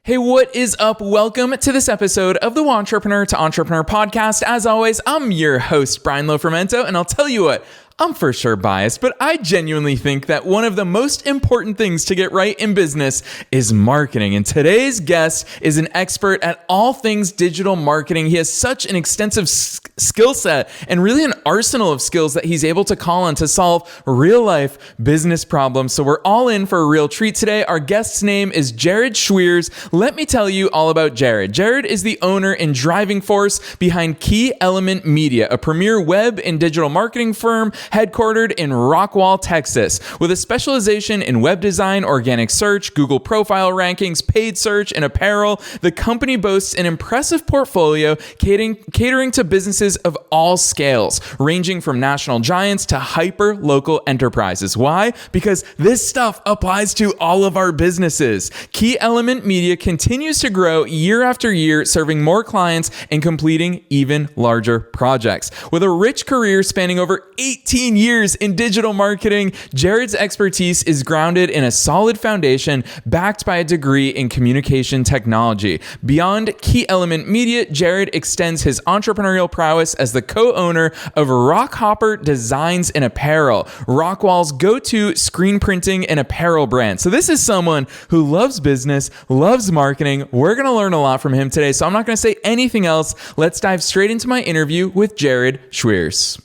Hey, what is up? Welcome to this episode of the Entrepreneur to Entrepreneur podcast. As always, I'm your host, Brian Lofermento, and I'll tell you what, I'm for sure biased, but I genuinely think that one of the most important things to get right in business is marketing. And today's guest is an expert at all things digital marketing. He has such an extensive skill set and really an arsenal of skills that he's able to call on to solve real life business problems. So we're all in for a real treat today. Our guest's name is Jared Schweers. Let me tell you all about Jared. Jared is the owner and driving force behind Key Element Media, a premier web and digital marketing firm headquartered in Rockwall, Texas. With a specialization in web design, organic search, Google profile rankings, paid search, and apparel, the company boasts an impressive portfolio catering to businesses of all scales, ranging from national giants to hyper-local enterprises. Why? Because this stuff applies to all of our businesses. Key Element Media continues to grow year after year, serving more clients and completing even larger projects. With a rich career spanning over 18 years in digital marketing, Jared's expertise is grounded in a solid foundation backed by a degree in communication technology. Beyond Key Element Media, Jared extends his entrepreneurial prowess as the co-owner of Rockhopper Designs and Apparel, Rockwall's go-to screen printing and apparel brand. So this is someone who loves business, loves marketing. We're going to learn a lot from him today, so I'm not going to say anything else. Let's dive straight into my interview with Jared Schweers.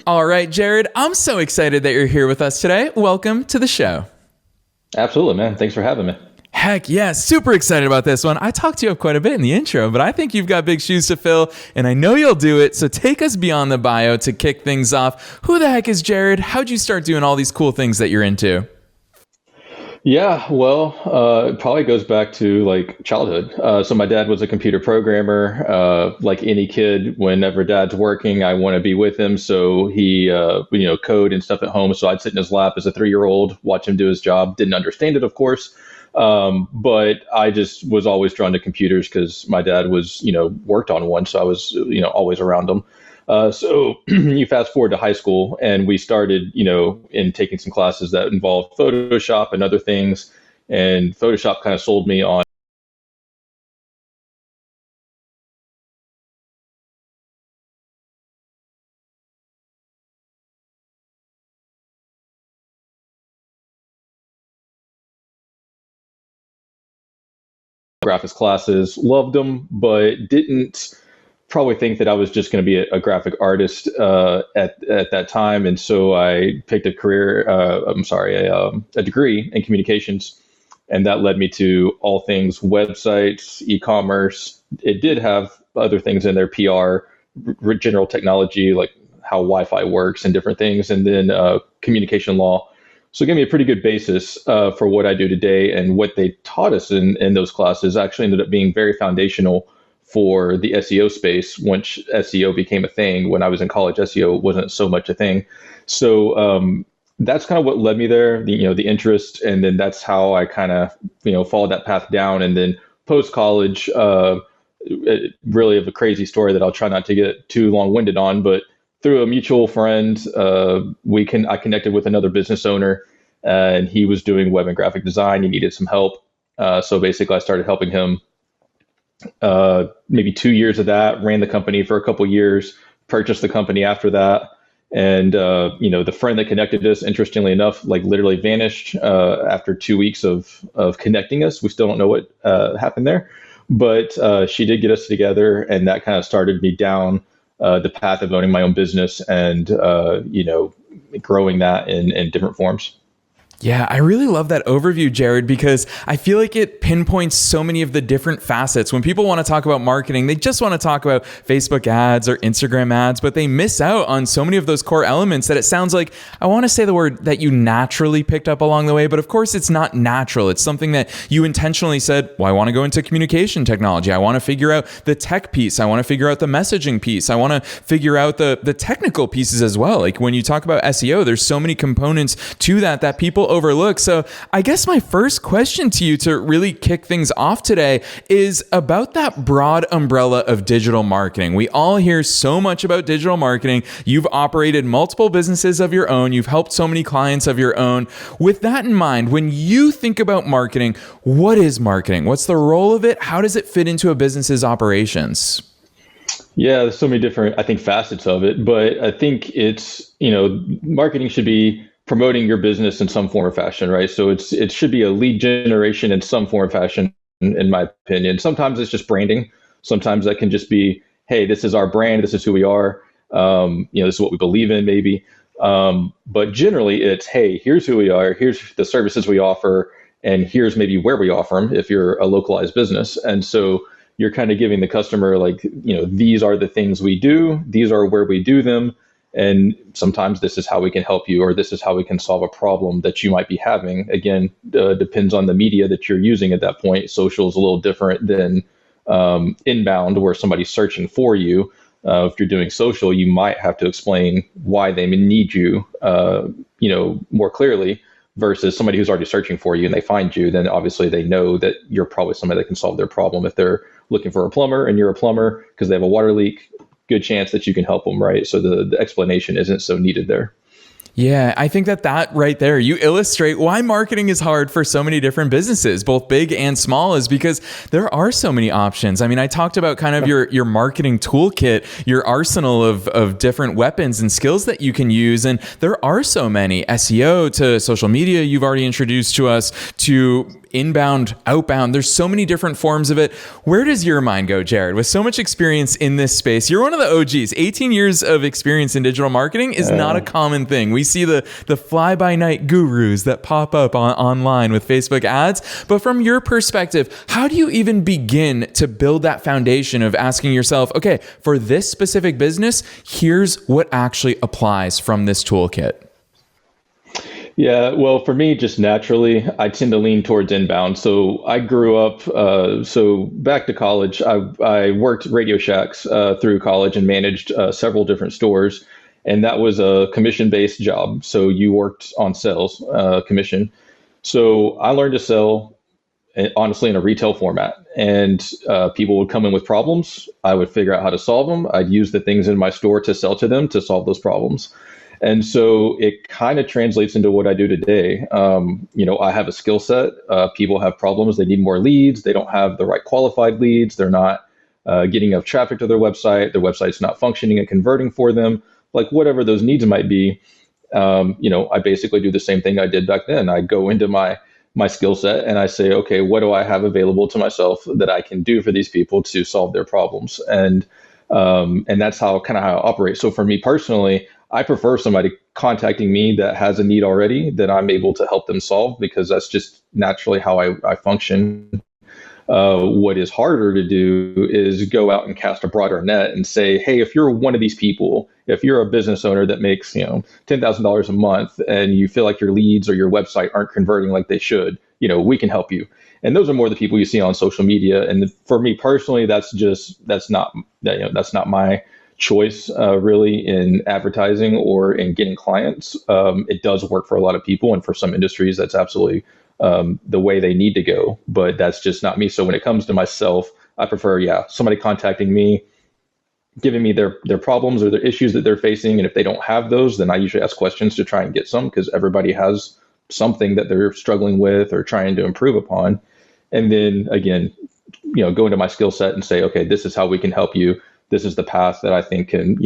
All right, Jared, I'm so excited that you're here with us today. Welcome to the show. Absolutely, man. Thanks for having me. Heck yeah, super excited about this one. I talked to you up quite a bit in the intro, but I think you've got big shoes to fill, and I know you'll do it. So take us beyond the bio to kick things off. Who the heck is Jared? How'd you start doing all these cool things that you're into? Yeah, well, it probably goes back to like childhood. So my dad was a computer programmer. Like any kid, whenever dad's working, I want to be with him. So he, code and stuff at home. So I'd sit in his lap as a 3-year-old, watch him do his job. Didn't understand it, of course. But I just was always drawn to computers because my dad was, worked on one. So I was, always around them. So you fast forward to high school and we started, in taking some classes that involved Photoshop and other things. And Photoshop kind of sold me on graphics classes, loved them, but didn't probably think that I was just going to be a graphic artist at that time, and so I picked a degree in communications, and that led me to all things websites, e-commerce. It did have other things in there, PR, general technology, like how Wi-Fi works and different things, and then communication law. So it gave me a pretty good basis for what I do today, and what they taught us in those classes actually ended up being very foundational for the SEO space. Once SEO became a thing, when I was in college, SEO wasn't so much a thing. So that's kind of what led me there, the interest. And then that's how I kind of, followed that path down. And then post-college, really of a crazy story that I'll try not to get too long-winded on, but through a mutual friend, I connected with another business owner, and he was doing web and graphic design. He needed some help. So basically I started helping him. Maybe 2 years of that, ran the company for a couple of years, purchased the company after that. And, the friend that connected us, interestingly enough, like literally vanished after 2 weeks of connecting us. We still don't know what happened there, but she did get us together, and that kind of started me down the path of owning my own business and, growing that in different forms. Yeah, I really love that overview, Jared, because I feel like it pinpoints so many of the different facets. When people want to talk about marketing, they just want to talk about Facebook ads or Instagram ads, but they miss out on so many of those core elements that it sounds like, I want to say the word that you naturally picked up along the way, but of course it's not natural. It's something that you intentionally said, well, I want to go into communication technology. I want to figure out the tech piece. I want to figure out the messaging piece. I want to figure out the technical pieces as well. Like when you talk about SEO, there's so many components to that people overlook. So I guess my first question to you to really kick things off today is about that broad umbrella of digital marketing. We all hear so much about digital marketing. You've operated multiple businesses of your own. You've helped so many clients of your own. With that in mind, when you think about marketing, what is marketing? What's the role of it? How does it fit into a business's operations? Yeah, there's so many different, I think, facets of it, but I think it's, marketing should be promoting your business in some form or fashion, right? So it should be a lead generation in some form or fashion, in my opinion. Sometimes it's just branding. Sometimes that can just be, hey, this is our brand, this is who we are, this is what we believe in, maybe. But generally, it's, hey, here's who we are, here's the services we offer, and here's maybe where we offer them if you're a localized business. And so you're kind of giving the customer like, these are the things we do, these are where we do them, and sometimes this is how we can help you, or this is how we can solve a problem that you might be having. Again, depends on the media that you're using at that point. Social is a little different than inbound, where somebody's searching for you. If you're doing social, you might have to explain why they need you, more clearly, versus somebody who's already searching for you and they find you. Then obviously they know that you're probably somebody that can solve their problem. If they're looking for a plumber and you're a plumber because they have a water leak, good chance that you can help them, right? So the explanation isn't so needed there. Yeah, I think that right there, you illustrate why marketing is hard for so many different businesses, both big and small, is because there are so many options. I mean, I talked about kind of your marketing toolkit, your arsenal of different weapons and skills that you can use. And there are so many: SEO to social media you've already introduced to us, to inbound, outbound. There's so many different forms of it. Where does your mind go, Jared? With so much experience in this space, you're one of the OGs. 18 years of experience in digital marketing is not a common thing. We see the fly-by-night gurus that pop up online with Facebook ads. But from your perspective, how do you even begin to build that foundation of asking yourself, okay, for this specific business, here's what actually applies from this toolkit? Yeah, well, for me, just naturally, I tend to lean towards inbound. So I grew up, back to college, I worked Radio Shacks through college and managed several different stores. And that was a commission-based job. So you worked on sales commission. So I learned to sell, honestly, in a retail format. And people would come in with problems. I would figure out how to solve them. I'd use the things in my store to sell to them to solve those problems. And so it kind of translates into what I do today. I have a skill set. People have problems. They need more leads. They don't have the right qualified leads. They're not getting enough traffic to their website. Their website's not functioning and converting for them. Like whatever those needs might be, I basically do the same thing I did back then. I go into my skill set and I say, okay, what do I have available to myself that I can do for these people to solve their problems? And that's how I operate. So for me personally, I prefer somebody contacting me that has a need already that I'm able to help them solve, because that's just naturally how I function. What is harder to do is go out and cast a broader net and say, hey, if you're one of these people, if you're a business owner that makes $10,000 a month and you feel like your leads or your website aren't converting like they should, we can help you. And those are more the people you see on social media. And for me personally, that's not my choice really in advertising or in getting clients. It does work for a lot of people, and for some industries that's absolutely the way they need to go, but that's just not me. So when it comes to myself, I prefer somebody contacting me, giving me their problems or their issues that they're facing, and if they don't have those, then I usually ask questions to try and get some, because everybody has something that they're struggling with or trying to improve upon. And then again, go into my skill set and say, okay, this is how we can help you. This is the path that I think can,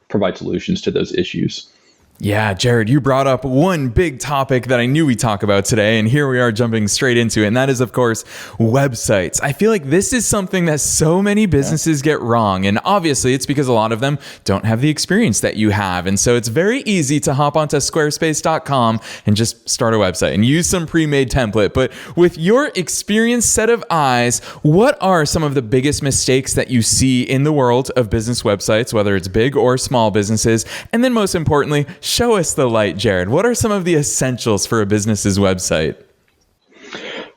provide solutions to those issues. Yeah, Jared, you brought up one big topic that I knew we'd talk about today, and here we are jumping straight into it, and that is, of course, websites. I feel like this is something that so many businesses get wrong, and obviously it's because a lot of them don't have the experience that you have, and so it's very easy to hop onto squarespace.com and just start a website and use some pre-made template. But with your experienced set of eyes, what are some of the biggest mistakes that you see in the world of business websites, whether it's big or small businesses? And then most importantly, show us the light, Jared. What are some of the essentials for a business's website?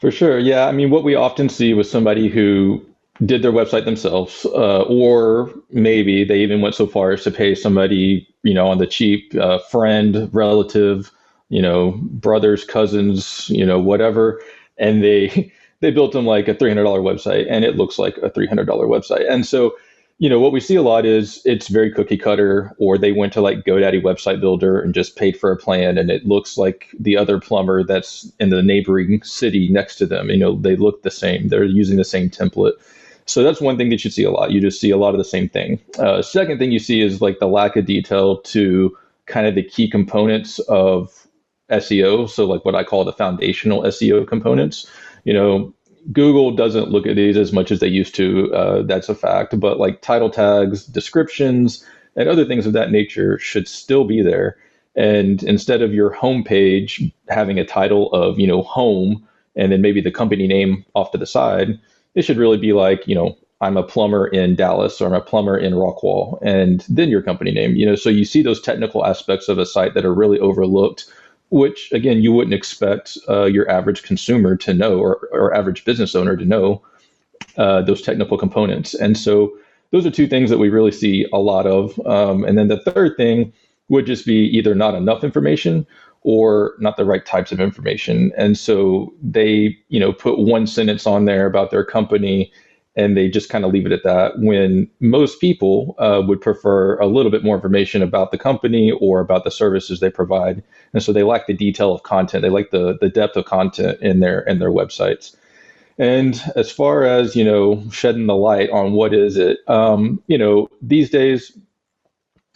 For sure. Yeah. I mean, what we often see with somebody who did their website themselves, or maybe they even went so far as to pay somebody, on the cheap, friend, relative, brothers, cousins, whatever, and they they built them like a $300 website, and it looks like a $300 website. And so, what we see a lot is it's very cookie cutter, or they went to like GoDaddy website builder and just paid for a plan, and it looks like the other plumber that's in the neighboring city next to them. They look the same. They're using the same template. So that's one thing that you see a lot. You just see a lot of the same thing. Second thing you see is like the lack of detail to kind of the key components of SEO. So like what I call the foundational SEO components. Google doesn't look at these as much as they used to. That's a fact. But like title tags, descriptions, and other things of that nature should still be there. And instead of your homepage having a title of, home, and then maybe the company name off to the side, it should really be like, I'm a plumber in Dallas, or I'm a plumber in Rockwall, and then your company name. So you see those technical aspects of a site that are really overlooked, which again, you wouldn't expect your average consumer to know, or average business owner to know those technical components. And so those are two things that we really see a lot of. And then the third thing would just be either not enough information or not the right types of information. And so they, put one sentence on there about their company, and they just kind of leave it at that, when most people would prefer a little bit more information about the company or about the services they provide. And so they lack the detail of content. They like the depth of content in their websites. And as far as, shedding the light on what is it, these days,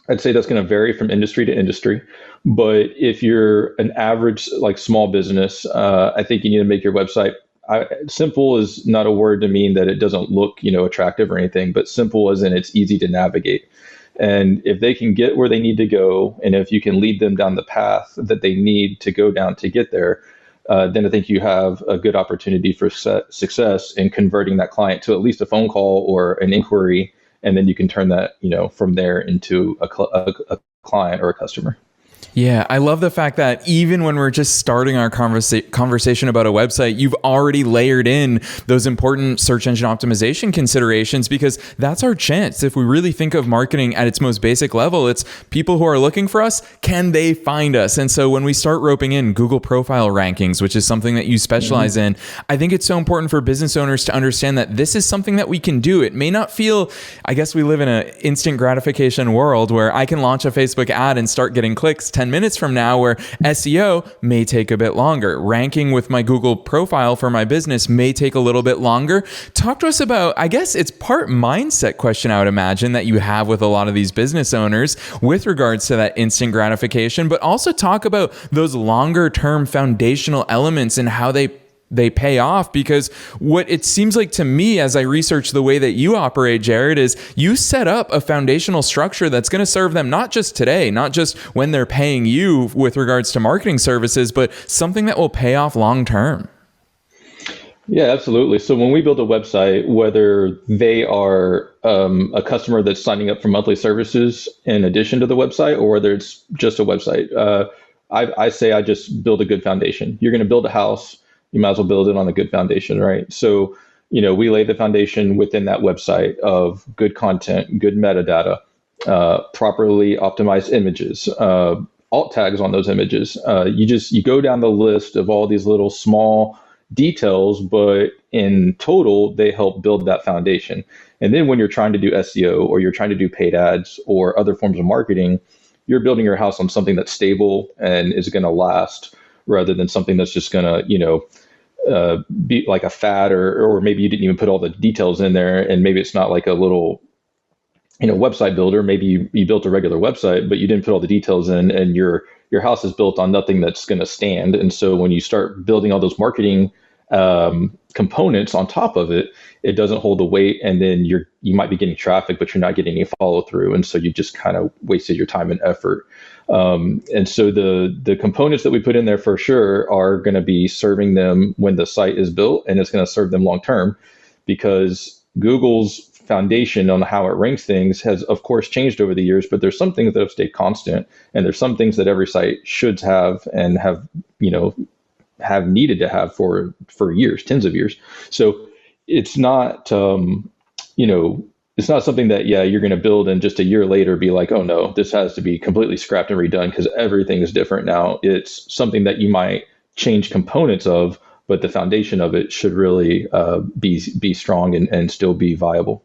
I'd say that's going to vary from industry to industry. But if you're an average, like small business, I think you need to make your website. Simple is not a word to mean that it doesn't look, attractive or anything, but simple as in it's easy to navigate. And if they can get where they need to go, and if you can lead them down the path that they need to go down to get there, then I think you have a good opportunity for success in converting that client to at least a phone call or an inquiry. And then you can turn that, from there into a client or a customer. Yeah, I love the fact that even when we're just starting our conversation about a website, you've already layered in those important search engine optimization considerations, because that's our chance. If we really think of marketing at its most basic level, it's people who are looking for us, can they find us? And so when we start roping in Google profile rankings, which is something that you specialize in, I think it's so important for business owners to understand that this is something that we can do. It may not feel, I guess we live in an instant gratification world where I can launch a Facebook ad and start getting clicks 10 minutes from now, where SEO may take a bit longer. Ranking with my Google profile for my business may take a little bit longer. Talk to us about, I guess it's part mindset question, I would imagine, that you have with a lot of these business owners with regards to that instant gratification, but also talk about those longer term foundational elements and how they pay off. Because what it seems like to me as I research the way that you operate, Jared, is you set up a foundational structure that's going to serve them not just today, not just when they're paying you with regards to marketing services, but something that will pay off long term. Yeah, absolutely. So when we build a website, whether they are a customer that's signing up for monthly services in addition to the website, or whether it's just a website, I say I just build a good foundation. You're going to build a house. You might as well build it on a good foundation, right? So, we lay the foundation within that website of good content, good metadata, properly optimized images, alt tags on those images. You go down the list of all these little small details, but in total, they help build that foundation. And then when you're trying to do SEO, or you're trying to do paid ads or other forms of marketing, you're building your house on something that's stable and is going to last, rather than something that's just going to, be like a fad, or maybe you didn't even put all the details in there, and maybe it's not like a little, website builder. Maybe you built a regular website, but you didn't put all the details in, and your house is built on nothing that's going to stand. And so when you start building all those marketing components on top of it, it doesn't hold the weight, and then you might be getting traffic, but you're not getting any follow through, and so you just kind of wasted your time and effort. And so the components that we put in there for sure are going to be serving them when the site is built, and it's going to serve them long term, because Google's foundation on how it ranks things has of course changed over the years, but there's some things that have stayed constant, and there's some things that every site should have and have needed to have for years, tens of years. So it's not it's not something that, yeah, you're going to build and just a year later be like, oh no, this has to be completely scrapped and redone because everything is different now. It's something that you might change components of, but the foundation of it should really be strong and still be viable.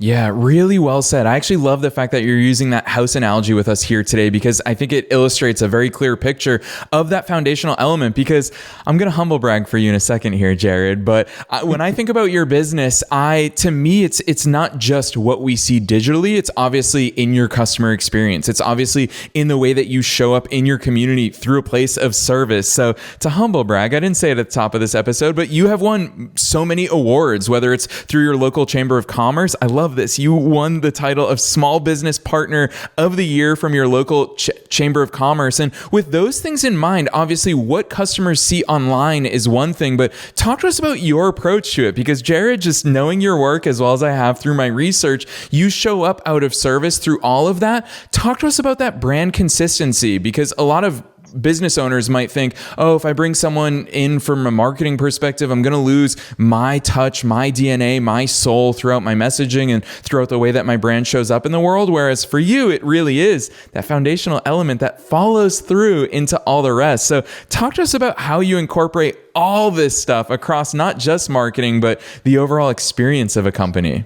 Yeah, really well said. I actually love the fact that you're using that house analogy with us here today, because I think it illustrates a very clear picture of that foundational element. Because I'm going to humble brag for you in a second here, Jared, but when I think about your business, to me, it's not just what we see digitally. It's obviously in your customer experience. It's obviously in the way that you show up in your community through a place of service. So to humble brag, I didn't say it at the top of this episode, but you have won so many awards, whether it's through your local chamber of commerce. I love this. You won the title of Small Business Partner of the Year from your local chamber of commerce. And with those things in mind, obviously what customers see online is one thing, but talk to us about your approach to it, because Jared, just knowing your work as well as I have through my research, you show up out of service through all of that. Talk to us about that brand consistency, because a lot of business owners might think, oh, if I bring someone in from a marketing perspective, I'm going to lose my touch, my DNA, my soul throughout my messaging and throughout the way that my brand shows up in the world. Whereas for you, it really is that foundational element that follows through into all the rest. So talk to us about how you incorporate all this stuff across not just marketing, but the overall experience of a company.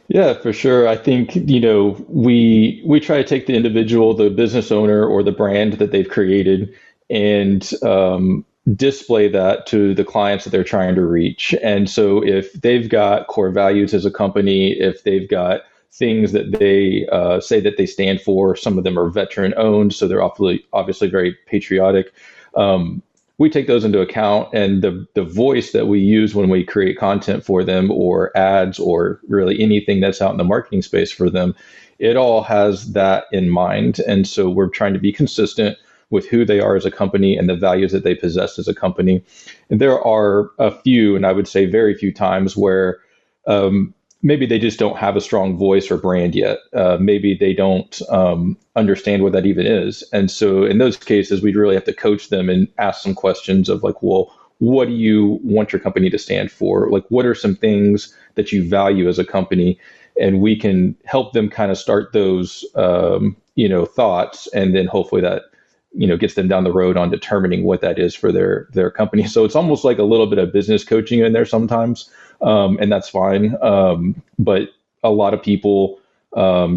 Yeah, for sure. I think, we try to take the individual, the business owner or the brand that they've created, and display that to the clients that they're trying to reach. And so if they've got core values as a company, if they've got things that they say that they stand for, some of them are veteran owned, so they're obviously very patriotic. We take those into account, and the voice that we use when we create content for them, or ads, or really anything that's out in the marketing space for them, it all has that in mind. And so we're trying to be consistent with who they are as a company and the values that they possess as a company. And there are a few, and I would say very few times, where maybe they just don't have a strong voice or brand yet. Maybe they don't understand what that even is. And so in those cases, we'd really have to coach them and ask some questions of like, well, what do you want your company to stand for? Like, what are some things that you value as a company? And we can help them kind of start those, thoughts. And then hopefully that, gets them down the road on determining what that is for their company. So it's almost like a little bit of business coaching in there sometimes. And that's fine. But a lot of people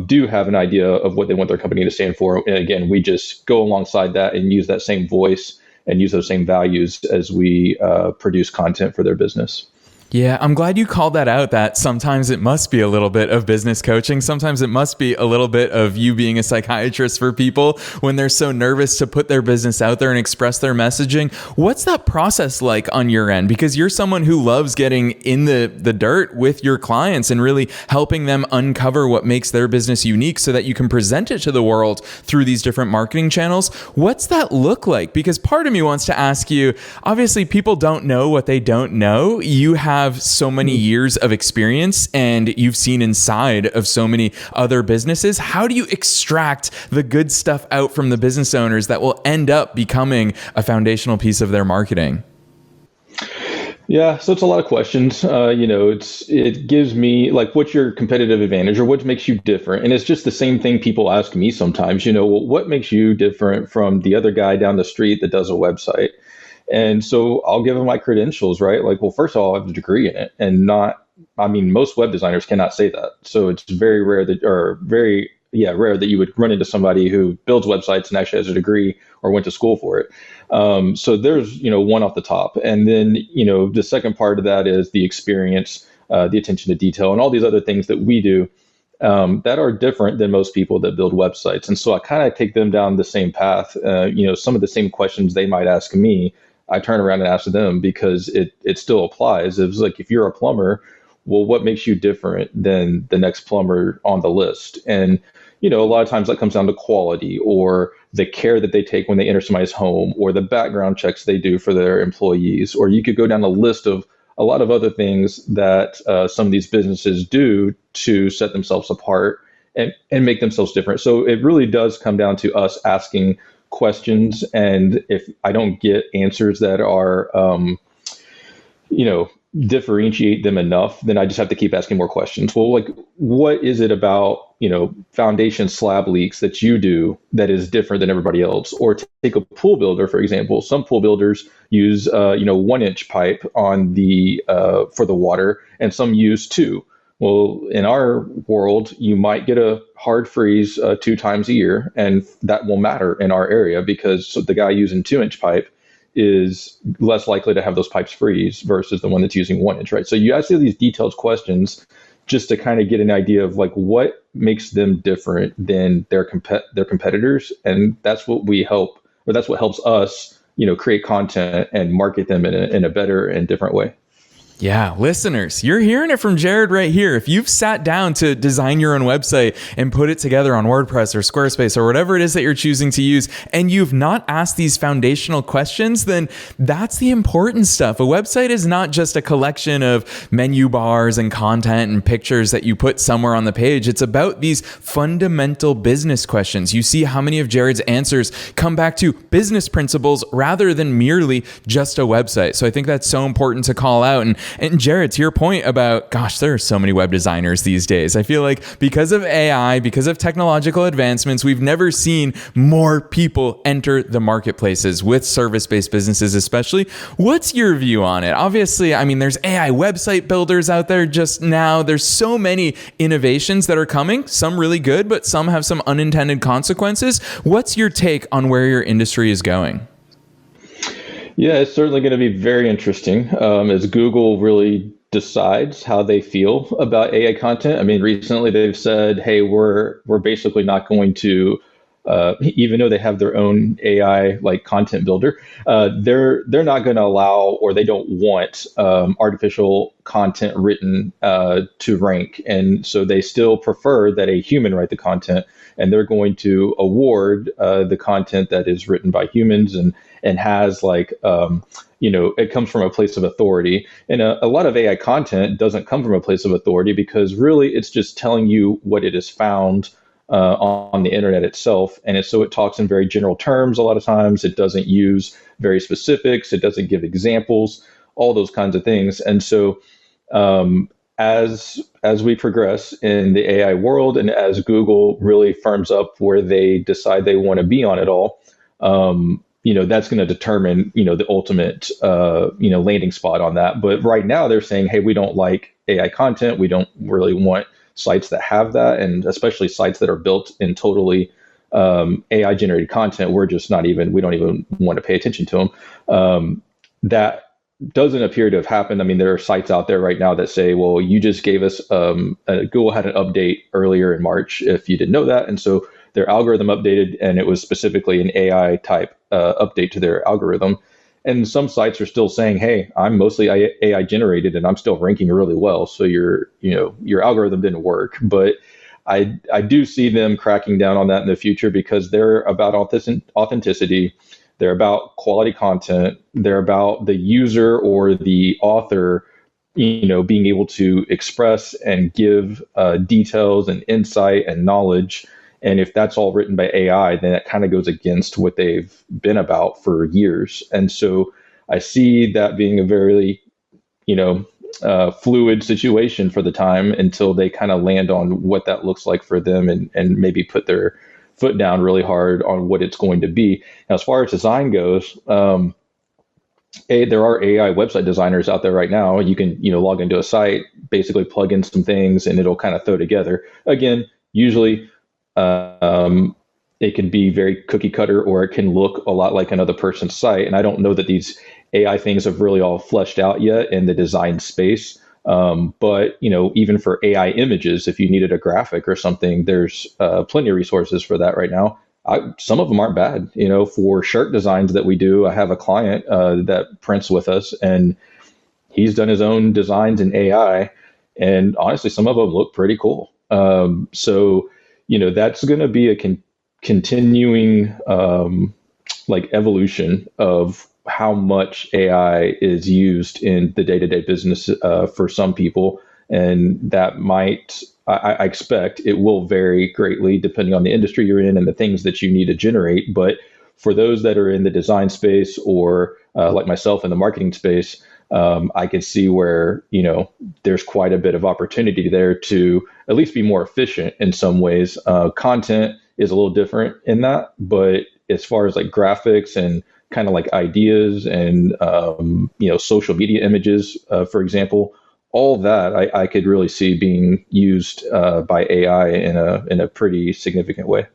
do have an idea of what they want their company to stand for. And again, we just go alongside that and use that same voice and use those same values as we produce content for their business. Yeah, I'm glad you called that out, that sometimes it must be a little bit of business coaching. Sometimes it must be a little bit of you being a psychiatrist for people when they're so nervous to put their business out there and express their messaging. What's that process like on your end? Because you're someone who loves getting in the dirt with your clients and really helping them uncover what makes their business unique so that you can present it to the world through these different marketing channels. What's that look like? Because part of me wants to ask you, obviously people don't know what they don't know. You have so many years of experience and you've seen inside of so many other businesses. How do you extract the good stuff out from the business owners that will end up becoming a foundational piece of their marketing? Yeah, so it's a lot of questions. It gives me like, what's your competitive advantage or what makes you different? And it's just the same thing people ask me sometimes, what makes you different from the other guy down the street that does a website? And so I'll give them my credentials, right? Like, well, first of all, I have a degree in it, and most web designers cannot say that. So it's very rare rare that you would run into somebody who builds websites and actually has a degree or went to school for it. So there's, one off the top. And then, the second part of that is the experience, the attention to detail, and all these other things that we do that are different than most people that build websites. And so I kind of take them down the same path. Some of the same questions they might ask me, I turn around and ask them because it still applies. It's like, if you're a plumber, well, what makes you different than the next plumber on the list? And, a lot of times that comes down to quality or the care that they take when they enter somebody's home or the background checks they do for their employees. Or you could go down a list of a lot of other things that some of these businesses do to set themselves apart and make themselves different. So it really does come down to us asking questions. And if I don't get answers that are, differentiate them enough, then I just have to keep asking more questions. Well, like, what is it about, foundation slab leaks that you do that is different than everybody else? Or take a pool builder, for example. Some pool builders use, 1-inch pipe on the for the water, and some use 2. Well, in our world, you might get a hard freeze 2 times a year, and that will matter in our area because the guy using 2-inch pipe is less likely to have those pipes freeze versus the one that's using 1-inch, right? So you ask these detailed questions just to kind of get an idea of like what makes them different than their competitors, and that's what we help, or that's what helps us, create content and market them in a better and different way. Yeah, listeners, you're hearing it from Jared right here. If you've sat down to design your own website and put it together on WordPress or Squarespace or whatever it is that you're choosing to use, and you've not asked these foundational questions, then that's the important stuff. A website is not just a collection of menu bars and content and pictures that you put somewhere on the page. It's about these fundamental business questions. You see how many of Jared's answers come back to business principles rather than merely just a website. So I think that's so important to call out. And Jared, to your point about, gosh, there are so many web designers these days. I feel like because of AI, because of technological advancements, we've never seen more people enter the marketplaces with service-based businesses, especially. What's your view on it? Obviously, I mean, there's AI website builders out there just now. There's so many innovations that are coming, some really good, but some have some unintended consequences. What's your take on where your industry is going? Yeah, it's certainly going to be very interesting as Google really decides how they feel about AI content. I mean, recently they've said, "Hey, we're basically not going to," even though they have their own AI like content builder, they're not going to allow, or they don't want artificial content written to rank, and so they still prefer that a human write the content, and they're going to award the content that is written by humans and has like, it comes from a place of authority. And a lot of AI content doesn't come from a place of authority because really it's just telling you what it has found on the internet itself. And so it talks in very general terms a lot of times. It doesn't use very specifics. It doesn't give examples, all those kinds of things. And so as we progress in the AI world and as Google really firms up where they decide they want to be on it all, that's going to determine, the ultimate, landing spot on that. But right now they're saying, hey, we don't like AI content. We don't really want sites that have that. And especially sites that are built in totally AI generated content. We don't even want to pay attention to them. That doesn't appear to have happened. I mean, there are sites out there right now that say, well, you just gave us, Google had an update earlier in March, if you didn't know that. And so their algorithm updated, and it was specifically an AI type update to their algorithm. And some sites are still saying, hey, I'm mostly AI generated and I'm still ranking really well. So your algorithm didn't work. But I do see them cracking down on that in the future because they're about authenticity. They're about quality content. They're about the user or the author, being able to express and give details and insight and knowledge. And if that's all written by AI, then that kind of goes against what they've been about for years. And so I see that being a very, fluid situation for the time until they kind of land on what that looks like for them and maybe put their foot down really hard on what it's going to be. Now, as far as design goes, there are AI website designers out there right now. You can, log into a site, basically plug in some things, and it'll kind of throw together. Again, usually it can be very cookie cutter, or it can look a lot like another person's site. And I don't know that these AI things have really all fleshed out yet in the design space. But, even for AI images, if you needed a graphic or something, there's plenty of resources for that right now. Some of them aren't bad. For shirt designs that we do, I have a client that prints with us, and he's done his own designs in AI. And honestly, some of them look pretty cool. So that's going to be a continuing evolution of how much AI is used in the day-to-day business for some people. And that might, I expect it will vary greatly depending on the industry you're in and the things that you need to generate. But for those that are in the design space or like myself in the marketing space, I could see where, there's quite a bit of opportunity there to at least be more efficient in some ways. Content is a little different in that, but as far as like graphics and kind of like ideas and, social media images, for example, all that I could really see being used by AI in a pretty significant way.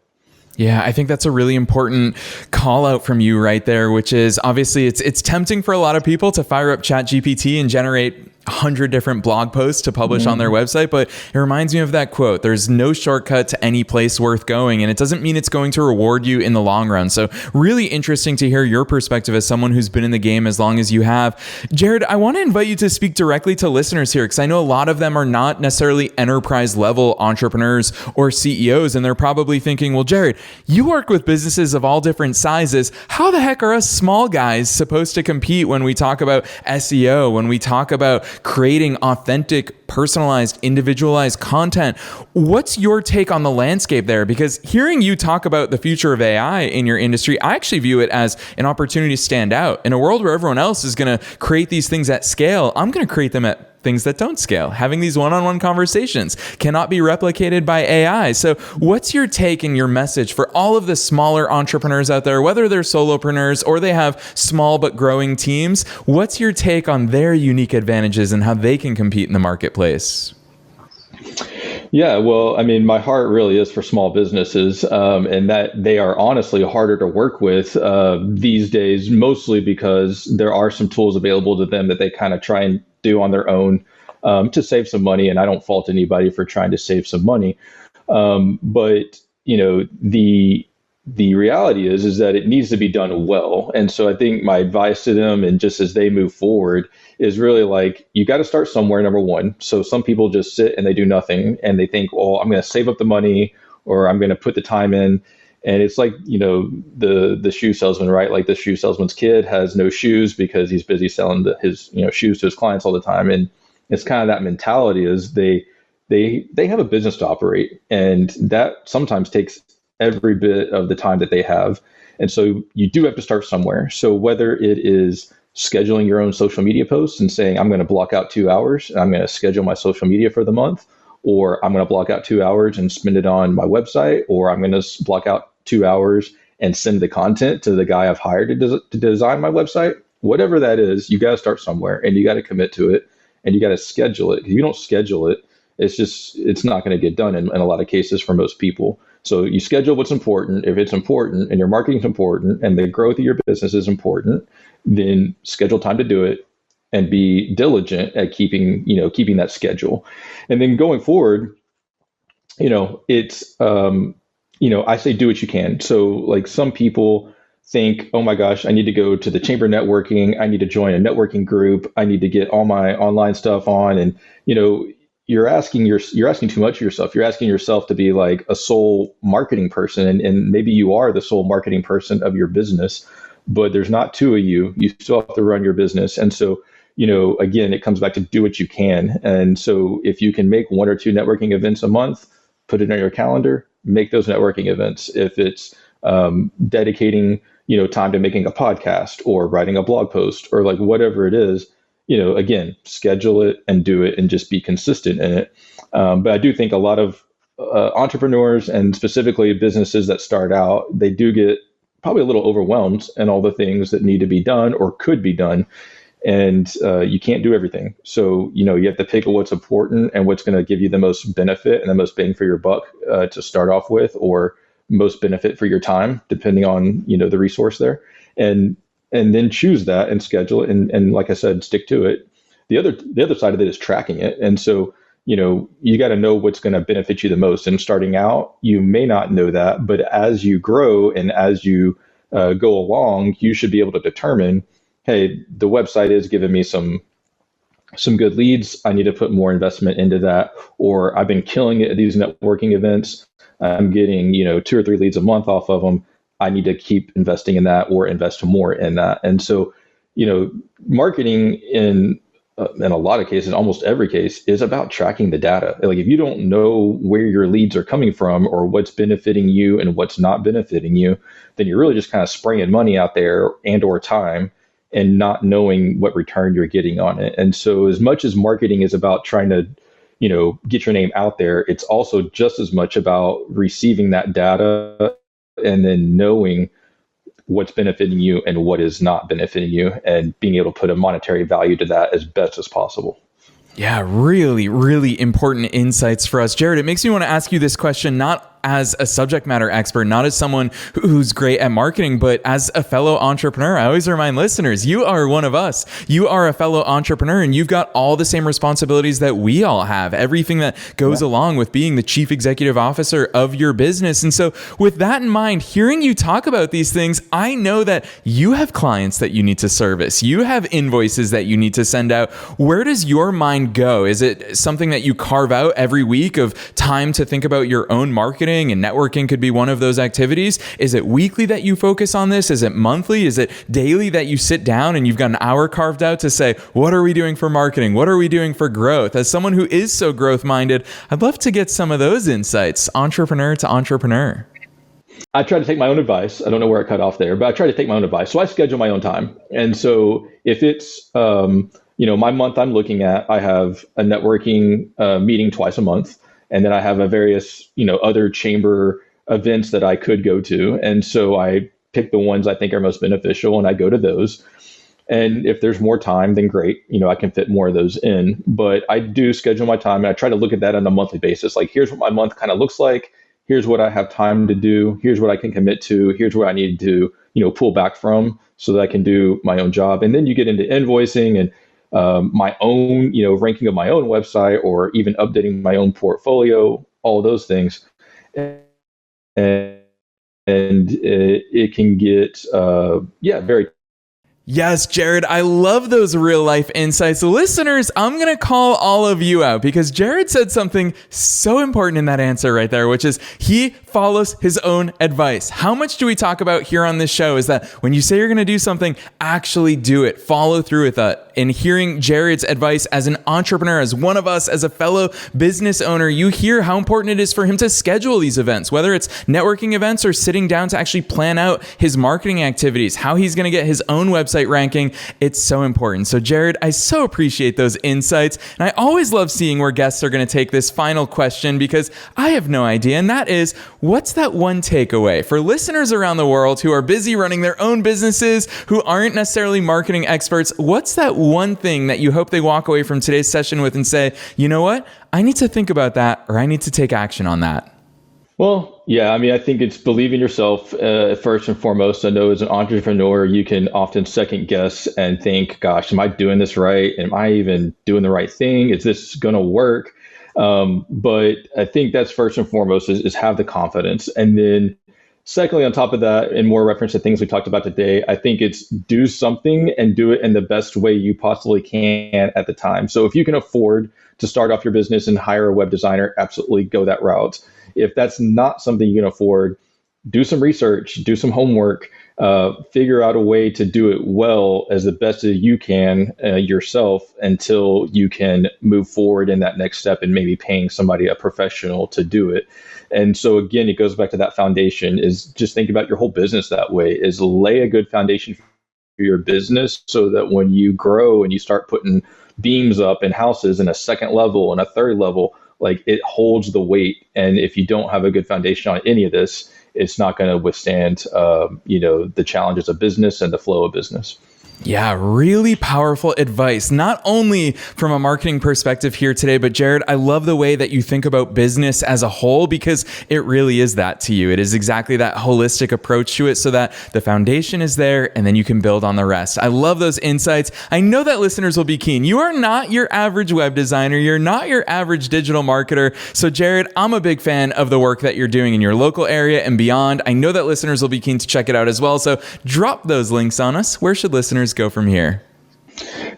Yeah, I think that's a really important call out from you right there, which is obviously it's tempting for a lot of people to fire up ChatGPT and generate 100 different blog posts to publish on their website, but it reminds me of that quote: there's no shortcut to any place worth going, and it doesn't mean it's going to reward you in the long run. So really interesting to hear your perspective as someone who's been in the game as long as you have. Jared, I want to invite you to speak directly to listeners here, because I know a lot of them are not necessarily enterprise level entrepreneurs or CEOs, and they're probably thinking, well, Jared, you work with businesses of all different sizes. How the heck are us small guys supposed to compete when we talk about SEO, when we talk about creating authentic, personalized, individualized content? What's your take on the landscape there? Because hearing you talk about the future of AI in your industry, I actually view it as an opportunity to stand out. In a world where everyone else is going to create these things at scale, I'm going to create them at things that don't scale. Having these one-on-one conversations cannot be replicated by AI. So what's your take and your message for all of the smaller entrepreneurs out there, whether they're solopreneurs or they have small but growing teams? What's your take on their unique advantages and how they can compete in the marketplace? Yeah, well, I mean, my heart really is for small businesses, and that they are honestly harder to work with these days, mostly because there are some tools available to them that they kind of try and do on their own to save some money. And I don't fault anybody for trying to save some money. But, the reality is that it needs to be done well. And so I think my advice to them, and just as they move forward, is really like, you got to start somewhere, number one. So some people just sit and they do nothing and they think, well, I'm going to save up the money or I'm going to put the time in. And it's like, the shoe salesman, right? Like the shoe salesman's kid has no shoes because he's busy selling his shoes to his clients all the time. And it's kind of that mentality is they have a business to operate, and that sometimes takes every bit of the time that they have. And so you do have to start somewhere. So whether it is scheduling your own social media posts and saying, I'm going to block out 2 hours, and I'm going to schedule my social media for the month, or I'm going to block out 2 hours and spend it on my website, or I'm going to block out 2 hours and send the content to the guy I've hired to design my website, whatever that is, you got to start somewhere and you got to commit to it and you got to schedule it. If you don't schedule it, it's not going to get done in a lot of cases for most people. So you schedule what's important. If it's important and your marketing is important and the growth of your business is important, then schedule time to do it and be diligent at keeping that schedule. And then going forward, it's, I say do what you can. So like some people think, oh my gosh, I need to go to the chamber networking. I need to join a networking group. I need to get all my online stuff on. And, you're asking too much of yourself. You're asking yourself to be like a sole marketing person, and maybe you are the sole marketing person of your business, but there's not two of you. You still have to run your business. And so, again, it comes back to do what you can. And so if you can make 1 or 2 networking events a month, put it on your calendar, make those networking events. If it's dedicating, time to making a podcast or writing a blog post or like whatever it is, again, schedule it and do it and just be consistent in it. But I do think a lot of entrepreneurs and specifically businesses that start out, they do get probably a little overwhelmed in all the things that need to be done or could be done. And you can't do everything. So, you have to pick what's important and what's going to give you the most benefit and the most bang for your buck to start off with, or most benefit for your time, depending on, the resource there. And then choose that and schedule it. And like I said, stick to it. The other side of it is tracking it. And so, you got to know what's going to benefit you the most. And starting out, you may not know that, but as you grow and as you go along, you should be able to determine, hey, the website is giving me some good leads. I need to put more investment into that. Or I've been killing it at these networking events. I'm getting, 2 or 3 leads a month off of them. I need to keep investing in that or invest more in that. And so, marketing in a lot of cases, almost every case, is about tracking the data. Like if you don't know where your leads are coming from or what's benefiting you and what's not benefiting you, then you're really just kind of spraying money out there and or time. and not knowing what return you're getting on it. And so as much as marketing is about trying to, get your name out there, it's also just as much about receiving that data and then knowing what's benefiting you and what is not benefiting you, and being able to put a monetary value to that as best as possible. Yeah, really, really important insights for us. Jared, it makes me want to ask you this question, not as a subject matter expert, not as someone who's great at marketing, but as a fellow entrepreneur. I always remind listeners, you are one of us. You are a fellow entrepreneur, and you've got all the same responsibilities that we all have, everything that goes along with being the chief executive officer of your business. And so with that in mind, hearing you talk about these things, I know that you have clients that you need to service. You have invoices that you need to send out. Where does your mind go? Is it something that you carve out every week of time to think about your own marketing? And networking could be one of those activities. Is it weekly that you focus on this? Is it monthly? Is it daily that you sit down and you've got an hour carved out to say, what are we doing for marketing? What are we doing for growth? As someone who is so growth minded, I'd love to get some of those insights, entrepreneur to entrepreneur. I try to take my own advice. I don't know where I cut off there, but I try to take my own advice. So I schedule my own time. And so if it's, my month I'm looking at, I have a networking meeting twice a month. And then I have a various, other chamber events that I could go to. And so I pick the ones I think are most beneficial and I go to those. And if there's more time, then great. I can fit more of those in. But I do schedule my time and I try to look at that on a monthly basis. Like, here's what my month kind of looks like. Here's what I have time to do. Here's what I can commit to. Here's what I need to, pull back from so that I can do my own job. And then you get into invoicing and my own, ranking of my own website, or even updating my own portfolio, all those things. And it can get, very. Yes, Jared, I love those real life insights. Listeners, I'm going to call all of you out because Jared said something so important in that answer right there, which is he follows his own advice. How much do we talk about here on this show is that when you say you're going to do something, actually do it, follow through with it. And hearing Jared's advice as an entrepreneur, as one of us, as a fellow business owner, you hear how important it is for him to schedule these events, whether it's networking events or sitting down to actually plan out his marketing activities, how he's going to get his own website ranking. It's so important. So Jared, I so appreciate those insights. And I always love seeing where guests are going to take this final question because I have no idea. And that is, what's that one takeaway for listeners around the world who are busy running their own businesses, who aren't necessarily marketing experts? What's that one thing that you hope they walk away from today's session with and say, you know what? I need to think about that, or I need to take action on that? Well, yeah, I think it's believe in yourself first and foremost. I know as an entrepreneur, you can often second guess and think, gosh, am I doing this right? Am I even doing the right thing? Is this going to work? But I think that's first and foremost is have the confidence. And then secondly, on top of that, in more reference to things we talked about today, I think it's do something and do it in the best way you possibly can at the time. So if you can afford to start off your business and hire a web designer, absolutely go that route. If that's not something you can afford, do some research, do some homework, figure out a way to do it well as the best as you can yourself until you can move forward in that next step and maybe paying somebody, a professional, to do it. And so again, it goes back to that foundation is just think about your whole business that way, is lay a good foundation for your business so that when you grow and you start putting beams up in houses in a second level and a third level, like it holds the weight. And if you don't have a good foundation on any of this, it's not going to withstand, the challenges of business and the flow of business. Yeah, really powerful advice, not only from a marketing perspective here today, but Jared, I love the way that you think about business as a whole because it really is that to you. It is exactly that holistic approach to it so that the foundation is there and then you can build on the rest. I love those insights. I know that listeners will be keen. You are not your average web designer. You're not your average digital marketer. So Jared, I'm a big fan of the work that you're doing in your local area and beyond. I know that listeners will be keen to check it out as well. So drop those links on us. Where should listeners go from here?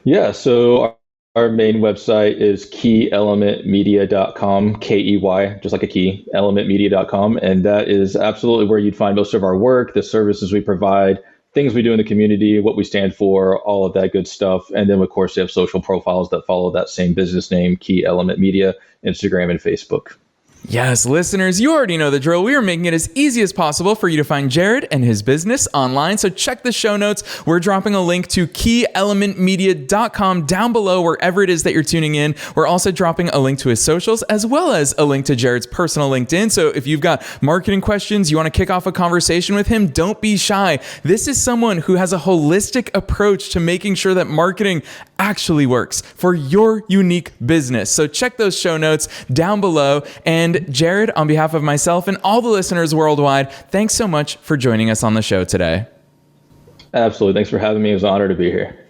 Yeah, so our main website is keyelementmedia.com, KEY, just like a key, elementmedia.com. And that is absolutely where you'd find most of our work, the services we provide, things we do in the community, what we stand for, all of that good stuff. And then, of course, we have social profiles that follow that same business name, Key Element Media, Instagram and Facebook. Yes, listeners, you already know the drill. We are making it as easy as possible for you to find Jared and his business online. So check the show notes. We're dropping a link to keyelementmedia.com down below wherever it is that you're tuning in. We're also dropping a link to his socials as well as a link to Jared's personal LinkedIn. So if you've got marketing questions, you want to kick off a conversation with him, don't be shy. This is someone who has a holistic approach to making sure that marketing actually works for your unique business. So check those show notes down below. And Jared, on behalf of myself and all the listeners worldwide, thanks so much for joining us on the show today. Absolutely. Thanks for having me. It was an honor to be here.